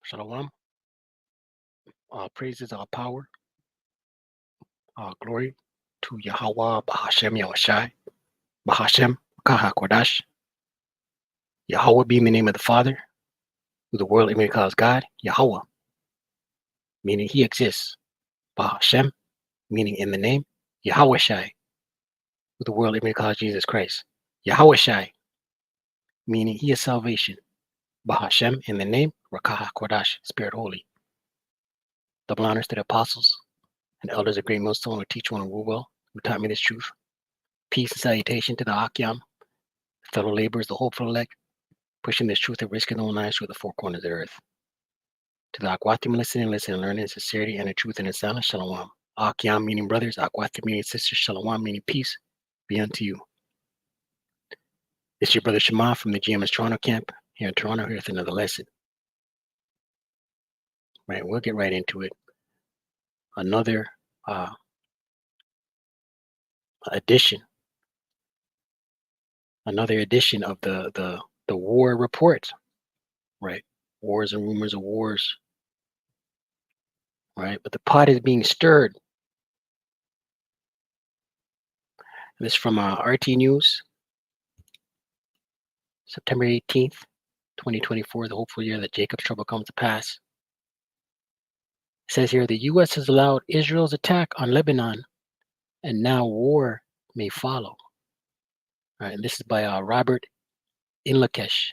Shalom. Praises, power, glory to Yahweh, Bahashem, Yahushai, Bahashem, Kaha Kodash. Yahweh being the name of the Father, who the world even calls God. Yahweh, meaning He exists. Bahashem, meaning in the name. Yahweh Shai, who the world even calls Jesus Christ. Yahweh Shai, meaning He is salvation. Bahashem, in the name. Rakaha Kodash, Spirit Holy. Double honors to the apostles and elders of Great Millstone who teach one and rule well, who taught me this truth. Peace and salutation to the Akyam, fellow laborers, the hopeful elect, pushing this truth and risking their own lives through the four corners of the earth. To the Akwatim listening, learning in sincerity and the truth and in silence, shalom. Akyam meaning brothers, Akwatim meaning sisters, shalom meaning peace be unto you. It's your brother Shema from the GMS Toronto camp here in Toronto, here with another lesson. Right, we'll get right into it. Another edition of the war report. Right, wars and rumors of wars. Right, but the pot is being stirred. This is from RT News, September 18th, 2024, the hopeful year that Jacob's trouble comes to pass. It says here, the U.S. has allowed Israel's attack on Lebanon, and now war may follow. All right, and this is by Robert Inlakesh.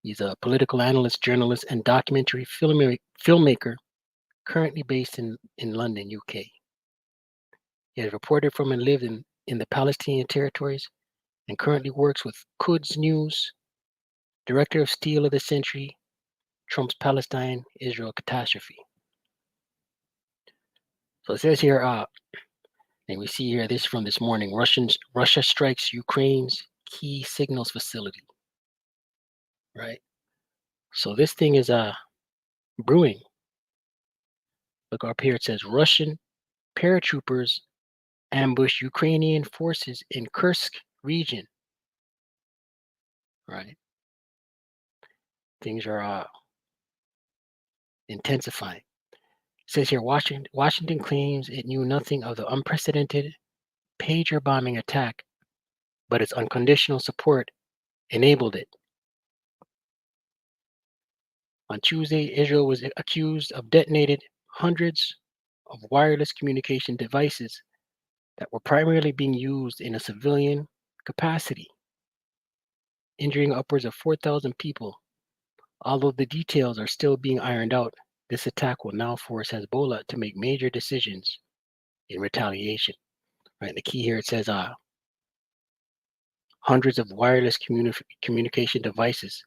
He's a political analyst, journalist, and documentary filmmaker currently based in London, UK. He has reported from and lived in the Palestinian territories and currently works with Quds News, director of Steel of the Century, Trump's Palestine-Israel catastrophe. So it says here, and we see here this from this morning, Russia strikes Ukraine's key signals facility. Right? So this thing is brewing. Look up here, it says Russian paratroopers ambush Ukrainian forces in Kursk region. Right? Things are intensifying. It says here, Washington claims it knew nothing of the unprecedented pager bombing attack, but its unconditional support enabled it. On Tuesday, Israel was accused of detonating hundreds of wireless communication devices that were primarily being used in a civilian capacity, injuring upwards of 4,000 people. Although the details are still being ironed out, this attack will now force Hezbollah to make major decisions in retaliation. Right. The key here, it says hundreds of wireless communication devices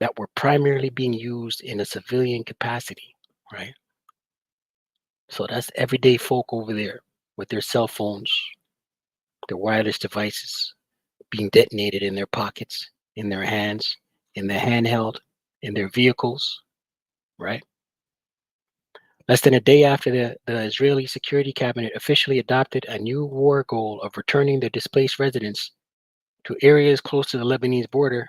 that were primarily being used in a civilian capacity. Right. So that's everyday folk over there with their cell phones, their wireless devices being detonated in their pockets, in their hands, in their handheld, in their vehicles, right? Less than a day after the Israeli Security Cabinet officially adopted a new war goal of returning the displaced residents to areas close to the Lebanese border,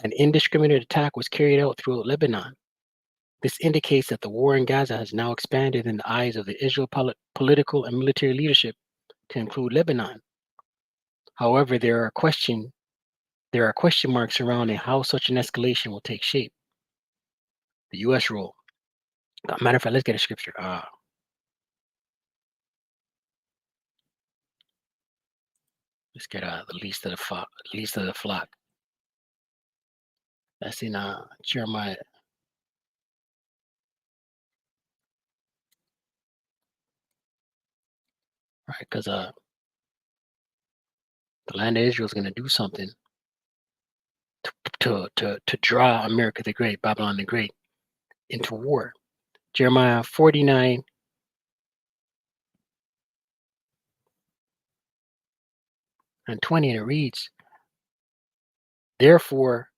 an indiscriminate attack was carried out throughout Lebanon. This indicates that the war in Gaza has now expanded in the eyes of the Israel political and military leadership to include Lebanon. However, there are question marks surrounding how such an escalation will take shape. The U.S. role. Matter of fact, let's get a scripture. Let's get the least of the flock. That's in Jeremiah. Right, because the land of Israel is going to do something to draw America the Great, Babylon the Great, into war. Jeremiah 49. And 20, and it reads, therefore,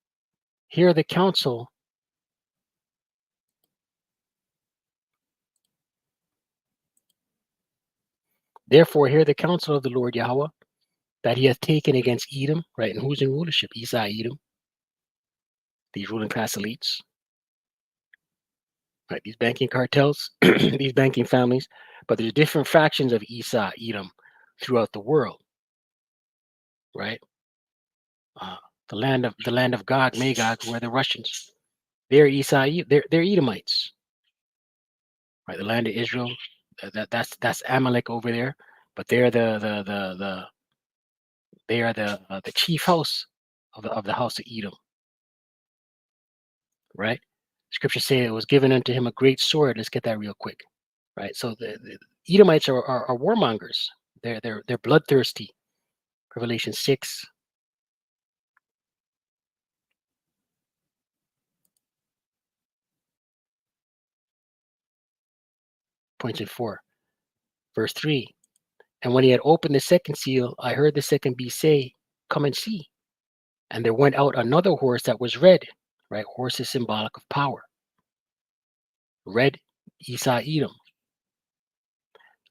hear the counsel of the Lord Yahweh that he hath taken against Edom, right? And who's in rulership? Esau, Edom, these ruling class elites. right? These banking cartels, these banking families, but there's different factions of Esau, Edom, throughout the world, right? Uh, the land of Gog, Magog, who are the Russians. They're Esau, they're Edomites, right? The land of Israel, that's Amalek over there, but they're they are the chief house of the house of Edom, right? Scripture say it was given unto him a great sword. Let's get that real quick, right? So the Edomites are warmongers. They're bloodthirsty. Revelation 6 points in 4, verse 3. And when he had opened the second seal, I heard the second beast say, "Come and see." And there went out another horse that was red, right? Horse is symbolic of power. Red, Esau, Edom.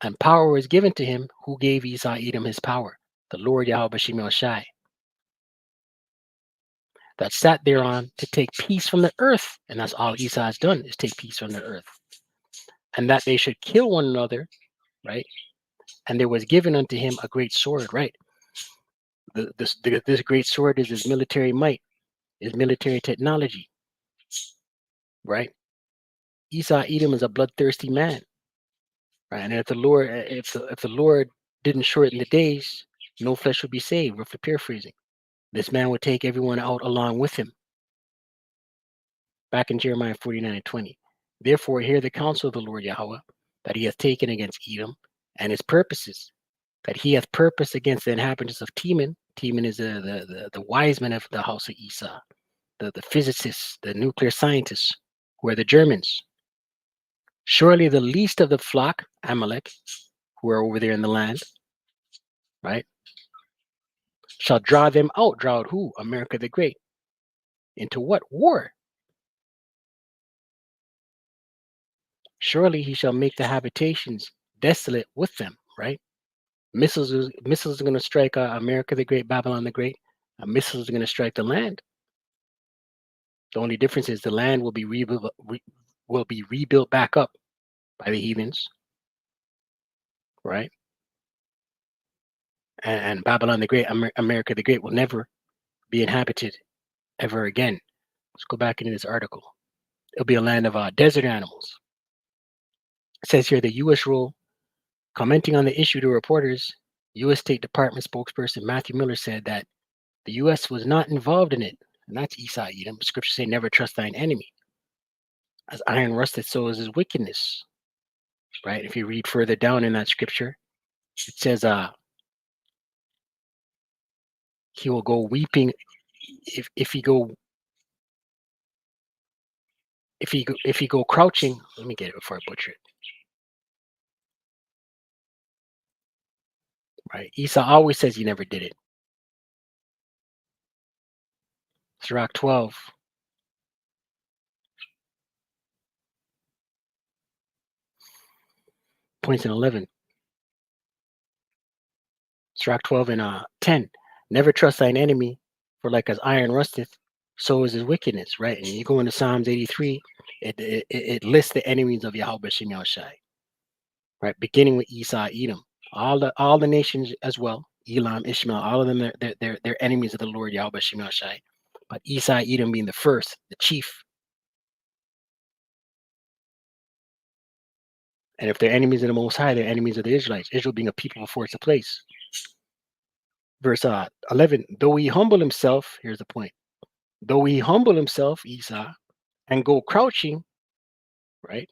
And power was given to him who gave Esau, Edom his power, the Lord Yahweh Shemel Shai, that sat thereon to take peace from the earth. And that's all Esau has done, is take peace from the earth. And that they should kill one another, right? And there was given unto him a great sword, right? This great sword is his military might, his military technology, right? Esau, Edom is a bloodthirsty man, right? And if the Lord didn't shorten the days, no flesh would be saved. Roughly paraphrasing, this man would take everyone out along with him. Back in Jeremiah 49:20. Therefore, hear the counsel of the Lord Yahweh that he hath taken against Edom, and his purposes that he hath purposed against the inhabitants of Teman. Teman is the wise men of the house of Esau, the physicists, the nuclear scientists, who are the Germans. Surely the least of the flock, Amalek, who are over there in the land, right, shall draw them out. Draw out who? America the Great. Into what? War. Surely he shall make the habitations desolate with them, right? Missiles are going to strike America the Great, Babylon the Great. Missiles are going to strike the land. The only difference is the land will be rebuilt back up by the heathens, right? And Babylon the Great, America the Great, will never be inhabited ever again. Let's go back into this article. It'll be a land of desert animals. It says here the U.S. rule, commenting on the issue to reporters, U.S. State Department spokesperson Matthew Miller said that the U.S. was not involved in it. And that's Esau, Edom. Scripture say, never trust thine enemy. As iron rusted, so is his wickedness. Right? If you read further down in that scripture, it says, he will go weeping if he go crouching. Let me get it before I butcher it. Right? Esau always says he never did it. Sirach 12. Points in 11. Sirach 12 and 10. Never trust thine enemy, for like as iron rusteth, so is his wickedness. Right? And you go into Psalms 83, it lists the enemies of Yahweh Shem Shai. Right? Beginning with Esau, Edom. All the nations as well, Elam, Ishmael, all of them, they're enemies of the Lord Yahweh Shem Shai. But Esau, Edom being the first, the chief. And if they're enemies of the Most High, they're enemies of the Israelites. Israel being a people before it's a place. Verse 11, though he humble himself, here's the point. Though he humble himself, Esau, and go crouching, right?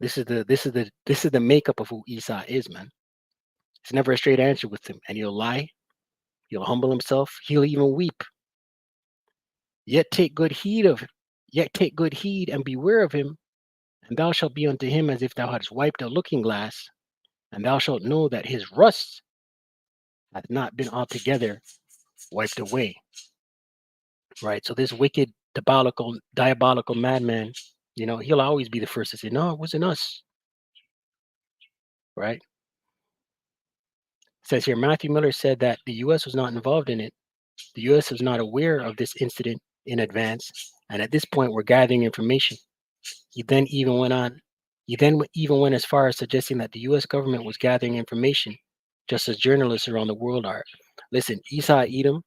This is the makeup of who Esau is, man. It's never a straight answer with him. And he'll lie, he'll humble himself, he'll even weep. Yet take good heed and beware of him, and thou shalt be unto him as if thou hadst wiped a looking glass, and thou shalt know that his rust hath not been altogether wiped away. Right? So this wicked, diabolical madman, he'll always be the first to say, no, it wasn't us. Right? It says here, Matthew Miller said that the U.S. was not involved in it. The U.S. was not aware of this incident in advance. And at this point, we're gathering information. He then even went on. He then even went as far as suggesting that the U.S. government was gathering information, just as journalists around the world are. Listen, Esau Edom,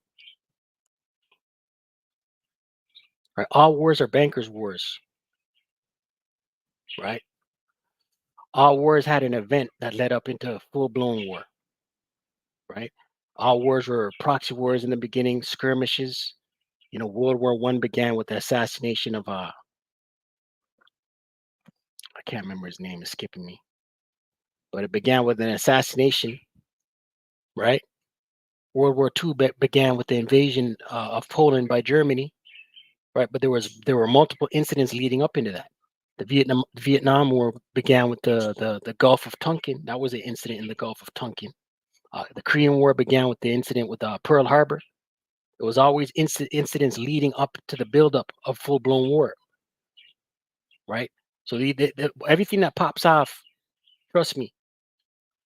right? All wars are bankers' wars, right? All wars had an event that led up into a full-blown war, right? All wars were proxy wars in the beginning, skirmishes. World War One began with the assassination of I can't remember his name, it's skipping me, but it began with an assassination, right? World War Two began with the invasion of Poland by Germany, right? But there were multiple incidents leading up into that. The Vietnam War began with the Gulf of Tonkin. That was an incident in the Gulf of Tonkin. The Korean War began with the incident with Pearl Harbor. It was always incidents leading up to the buildup of full blown war, right? So everything that pops off, trust me,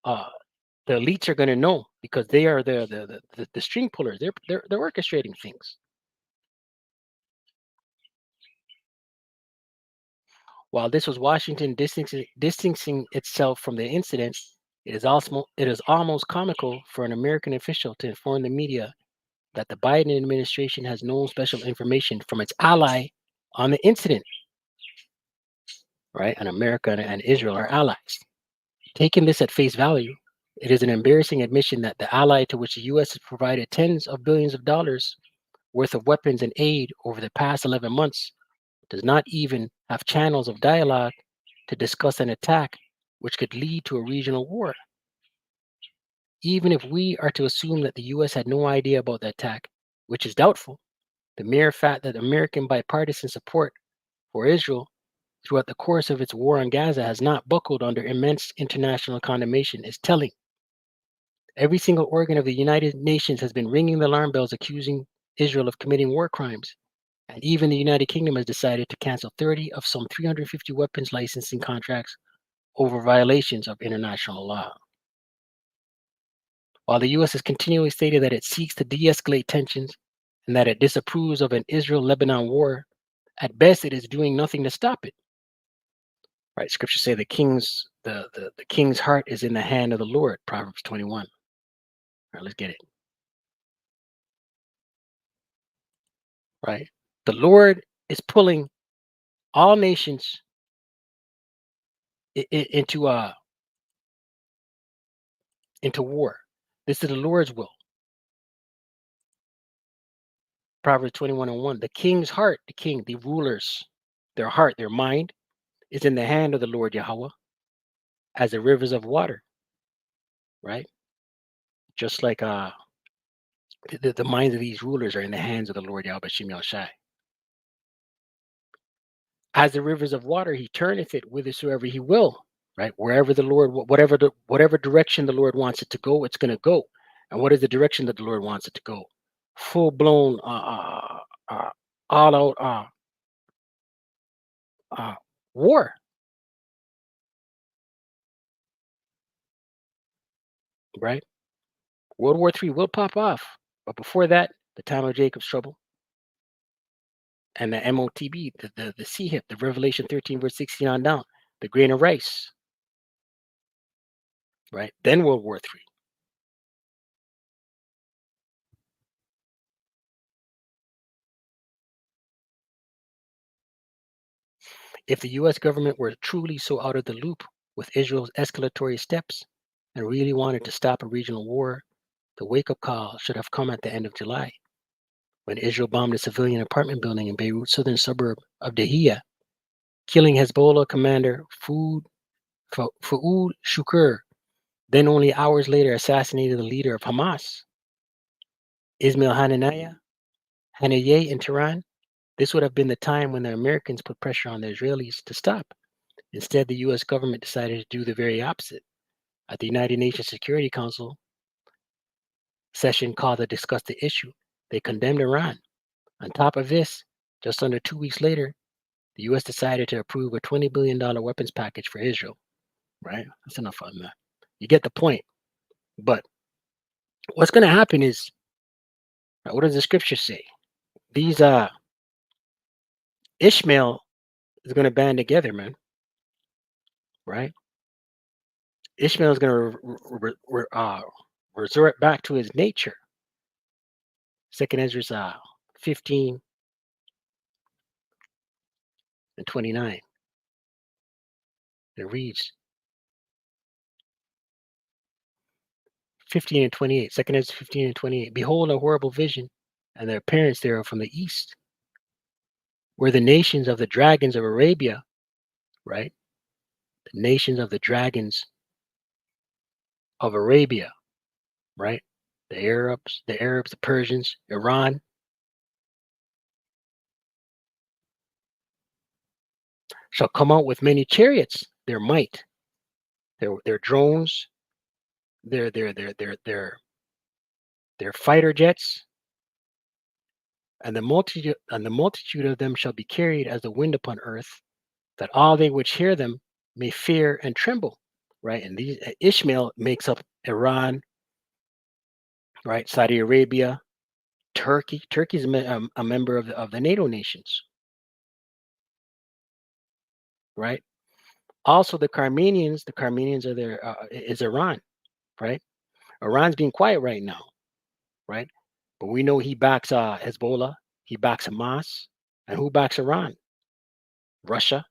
uh, the elites are going to know because they are the string pullers. They're orchestrating things. While this was Washington distancing itself from the incident, it is almost comical for an American official to inform the media that the Biden administration has no special information from its ally on the incident, right? And America and Israel are allies. Taking this at face value, it is an embarrassing admission that the ally to which the U.S. has provided tens of billions of dollars worth of weapons and aid over the past 11 months does not even have channels of dialogue to discuss an attack which could lead to a regional war. Even if we are to assume that the US had no idea about the attack, which is doubtful, the mere fact that American bipartisan support for Israel throughout the course of its war on Gaza has not buckled under immense international condemnation is telling. Every single organ of the United Nations has been ringing the alarm bells accusing Israel of committing war crimes. And even the United Kingdom has decided to cancel 30 of some 350 weapons licensing contracts over violations of international law. While the U.S. has continually stated that it seeks to de escalate tensions and that it disapproves of an Israel Lebanon war, at best it is doing nothing to stop it. Right? Scriptures say the king's heart is in the hand of the Lord, Proverbs 21. All right, let's get it. Right? The Lord is pulling all nations into war. This is the Lord's will. Proverbs 21:1. The king's heart, the rulers, their heart, their mind is in the hand of the Lord Yahweh as the rivers of water, right? Just like the minds of these rulers are in the hands of the Lord Yahweh Shem Shai. As the rivers of water, he turneth it whithersoever he will, right? Wherever the Lord, whatever direction the Lord wants it to go, it's going to go. And what is the direction that the Lord wants it to go? Full blown, all out war, right? World War III will pop off, but before that, the time of Jacob's trouble and the MOTB, the CHIP, the Revelation 13 verse 16 on down, the grain of rice, right? Then World War III. If the U.S. government were truly so out of the loop with Israel's escalatory steps and really wanted to stop a regional war, the wake-up call should have come at the end of July, when Israel bombed a civilian apartment building in Beirut's southern suburb of Dahia, killing Hezbollah commander Fouad Shukr, then only hours later assassinated the leader of Hamas, Ismail Haniyeh in Tehran. This would have been the time when the Americans put pressure on the Israelis to stop. Instead, the U.S. government decided to do the very opposite. At the United Nations Security Council session called to discuss the issue, they condemned Iran. On top of this, just under 2 weeks later, the U.S. decided to approve a $20 billion weapons package for Israel. Right? That's enough on that. You get the point. But what's going to happen is, what does the scripture say? These Ishmael is going to band together, man. Right? Ishmael is going to resort back to his nature. Second Ezra 15 and 29. It reads 15 and 28. Second Ezra 15 and 28. Behold, a horrible vision, and the appearance thereof from the east, where the nations of the dragons of Arabia, right? The nations of the dragons of Arabia, right? The Arabs, the Persians, Iran, shall come out with many chariots, their might, their drones, their fighter jets, and the multitude of them shall be carried as the wind upon earth, that all they which hear them may fear and tremble. Right, and these Ishmael makes up Iran, right? Saudi Arabia, Turkey. Turkey is a member of the NATO nations, right? Also, the Carmenians. The Carmenians are there. Is Iran, right? Iran's being quiet right now, right? But we know he backs Hezbollah, he backs Hamas, and who backs Iran? Russia.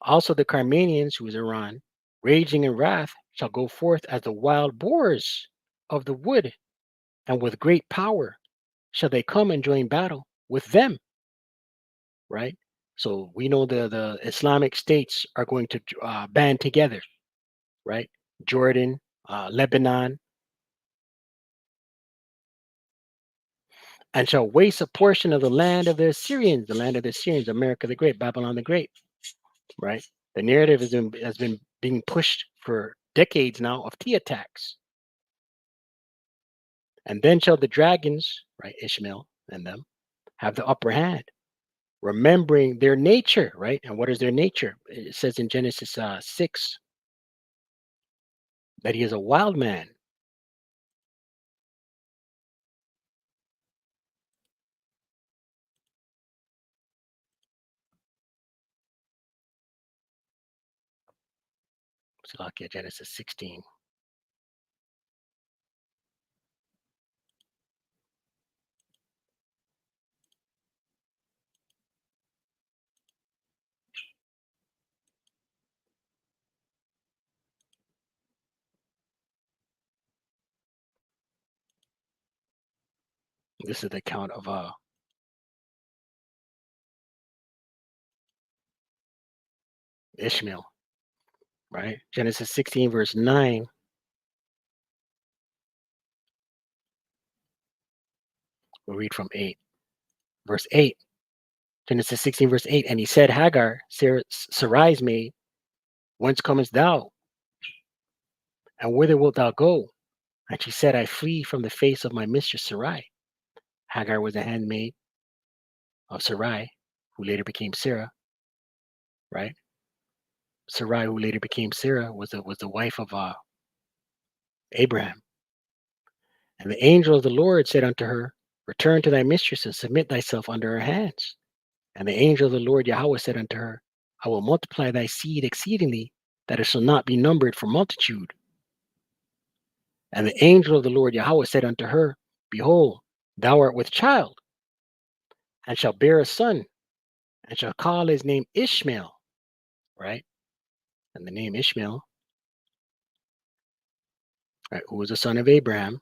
Also, the Carmenians, who is Iran, raging in wrath, shall go forth as the wild boars of the wood, and with great power shall they come and join battle with them, right? So we know the Islamic states are going to band together, right? Jordan, Lebanon, and shall waste a portion of the land of the Assyrians, America the Great, Babylon the Great, right? The narrative has been being pushed for decades now of tea attacks. And then shall the dragons, right, Ishmael and them, have the upper hand, remembering their nature, right? And what is their nature? It says in Genesis 6 that he is a wild man. So look at Genesis 16. This is the account of Ishmael, right? Genesis 16, verse 9. We'll read from 8. Verse 8. Genesis 16, verse 8. And he said, Hagar, Sarai's maid, whence comest thou? And whither wilt thou go? And she said, I flee from the face of my mistress Sarai. Hagar was a handmaid of Sarai, who later became Sarah, right? Sarai, who later became Sarah, was the wife of Abraham. And the angel of the Lord said unto her, Return to thy mistress and submit thyself under her hands. And the angel of the Lord Yahweh said unto her, I will multiply thy seed exceedingly, that it shall not be numbered for multitude. And the angel of the Lord Yahweh said unto her, Behold, thou art with child, and shalt bear a son, and shall call his name Ishmael, right? And the name Ishmael, right, who was a son of Abraham,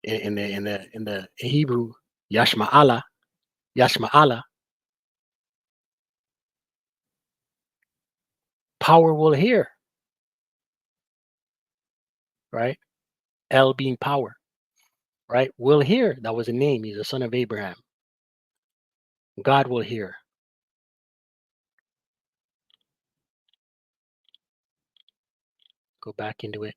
in the Hebrew, Yashma'ala, Yashma'ala, power will hear, right? El being power, right? Will hear. That was a name. He's a son of Abraham. God will hear. Go back into it.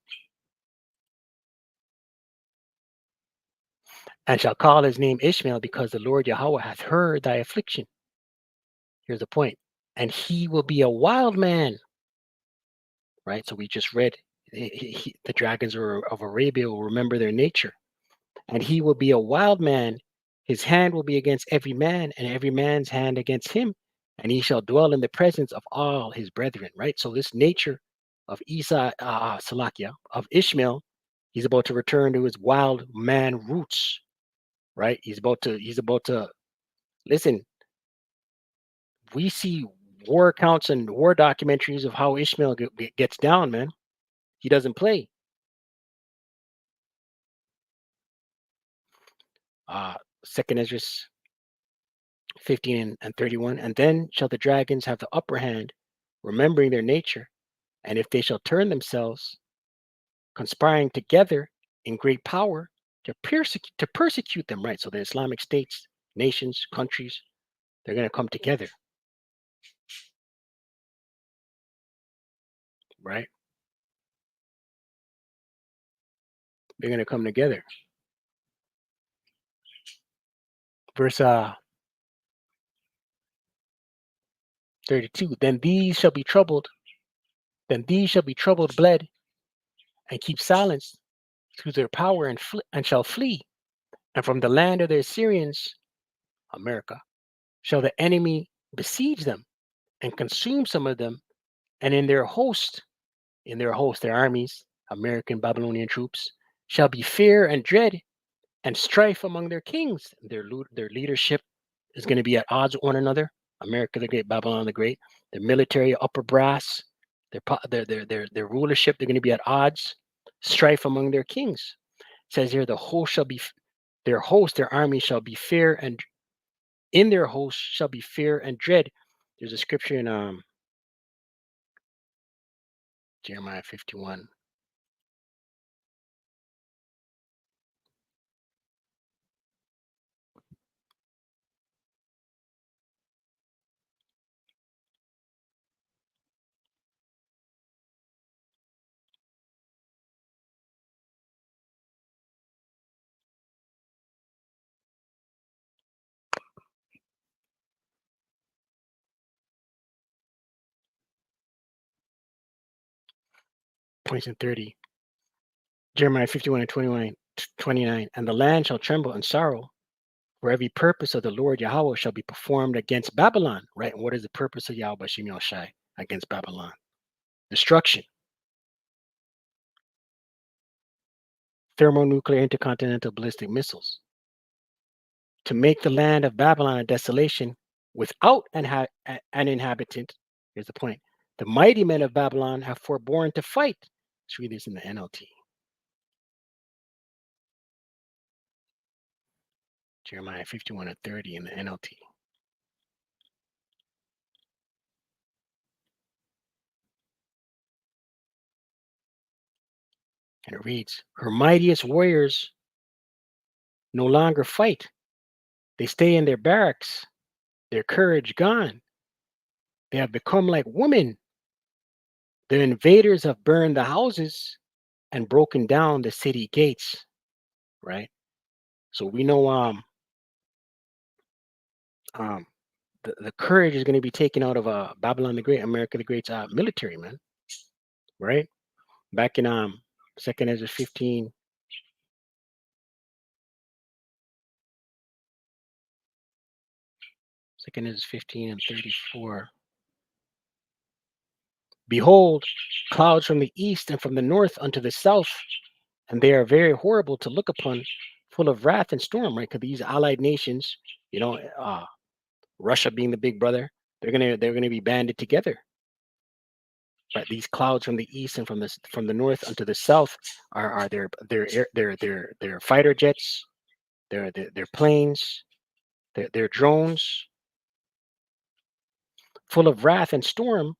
And shall call his name Ishmael, because the Lord Yahweh hath heard thy affliction. Here's the point. and he will be a wild man, right? So we just read the dragons of Arabia will remember their nature, and he will be a wild man. His hand will be against every man, and every man's hand against him, and he shall dwell in the presence of all his brethren, right? So this nature of Salakia, of Ishmael, he's about to return to his wild man roots, right? He's about to listen. We see war accounts and war documentaries of how Ishmael gets down, man. He doesn't play. Second Ezra 15 and 31. And then shall the dragons have the upper hand, remembering their nature, and if they shall turn themselves, conspiring together in great power to persecute them, right? So the Islamic states, nations, countries, they're going to come together, right? They're going to come together. Verse 32. Then these shall be troubled, bled, and keep silence through their power, and shall flee. And from the land of the Assyrians, America, shall the enemy besiege them and consume some of them, and their armies, American Babylonian troops, shall be fear and dread and strife among their kings. Their leadership is going to be at odds with one another. America the Great, Babylon the Great, their military upper brass, their rulership, they're going to be at odds, strife among their kings. It says here, their army shall be fear, and in their host shall be fear and dread. There's a scripture in Jeremiah 51. Points in 30. Jeremiah 51 and 29. And the land shall tremble in sorrow, for every purpose of the Lord Yahweh shall be performed against Babylon. Right? And what is the purpose of Yahweh Shem Shai against Babylon? Destruction. Thermonuclear intercontinental ballistic missiles. To make the land of Babylon a desolation without an inhabitant. Here's the point. The mighty men of Babylon have forborne to fight. Let's read this in the NLT. Jeremiah 51 and 30 in the NLT. And it reads, her mightiest warriors no longer fight. They stay in their barracks, their courage gone. They have become like women. The invaders have burned the houses and broken down the city gates, right? So we know the courage is going to be taken out of Babylon the Great, America the Great's military, man, right? Back in Second Ezra 15, Second Ezra 15 and 34. Behold, clouds from the east and from the north unto the south, and they are very horrible to look upon, full of wrath and storm, right? Because these allied nations, you know, Russia being the big brother, they're gonna be banded together. Right? These clouds from the east and from the north unto the south are their fighter jets, their planes, their drones, full of wrath and storm.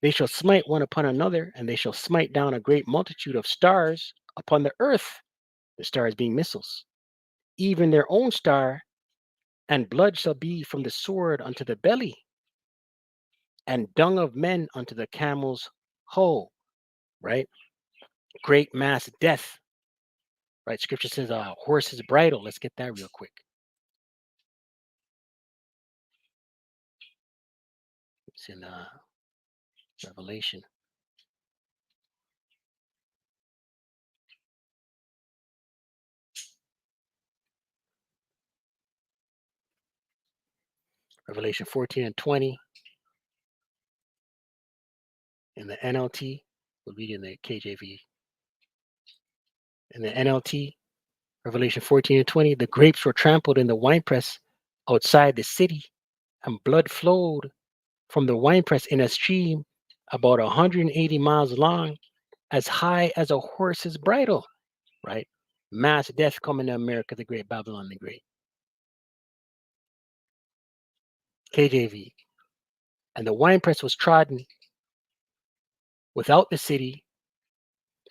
They shall smite one upon another, and they shall smite down a great multitude of stars upon the earth, the stars being missiles, even their own star, and blood shall be from the sword unto the belly, and dung of men unto the camel's hoe, right? Great mass death, right? Scripture says, horse's bridle. Let's get that real quick. It's in Revelation. Revelation 14 and 20 in the NLT. We'll read in the KJV. In the NLT, Revelation 14 and 20, the grapes were trampled in the winepress outside the city, and blood flowed from the winepress in a stream about 180 miles long, as high as a horse's bridle, right? Mass death coming to America, the great Babylon the Great. KJV. And the winepress was trodden without the city,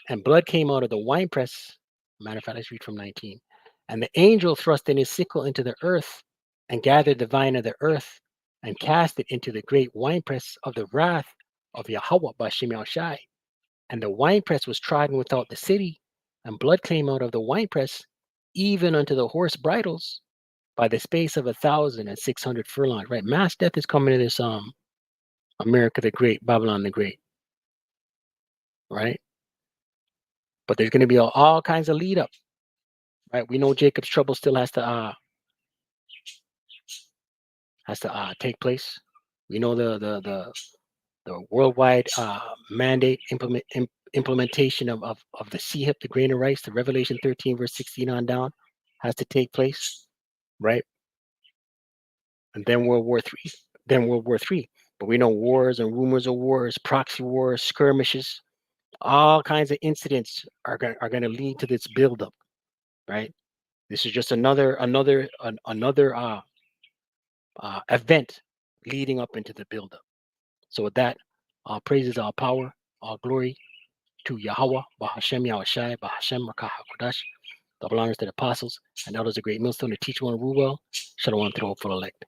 and blood came out of the winepress. Matter of fact, let's read from 19. And the angel thrust in his sickle into the earth and gathered the vine of the earth and cast it into the great winepress of the wrath of Yahweh Bashem Shai. And the winepress was trodden without the city, and blood came out of the winepress, even unto the horse bridles, by the space of 1,600 furlongs. Right, mass death is coming to this America the Great, Babylon the Great. Right, but there's going to be all kinds of lead up. Right, we know Jacob's trouble still has to take place. We know the worldwide mandate implementation of the CHIP, the grain of rice, the Revelation 13 verse 16 on down, has to take place, right? And then World War III. But we know wars and rumors of wars, proxy wars, skirmishes, all kinds of incidents are going to lead to this buildup, right? This is just another event leading up into the buildup. So with that, all praises, all power, all glory to Yahweh, Bahashem Yahushai, Bahashem Rakah HaKodash, double honors to the apostles and elders of Great Millstone, to teach one rule well. Shalom to the hopeful elect.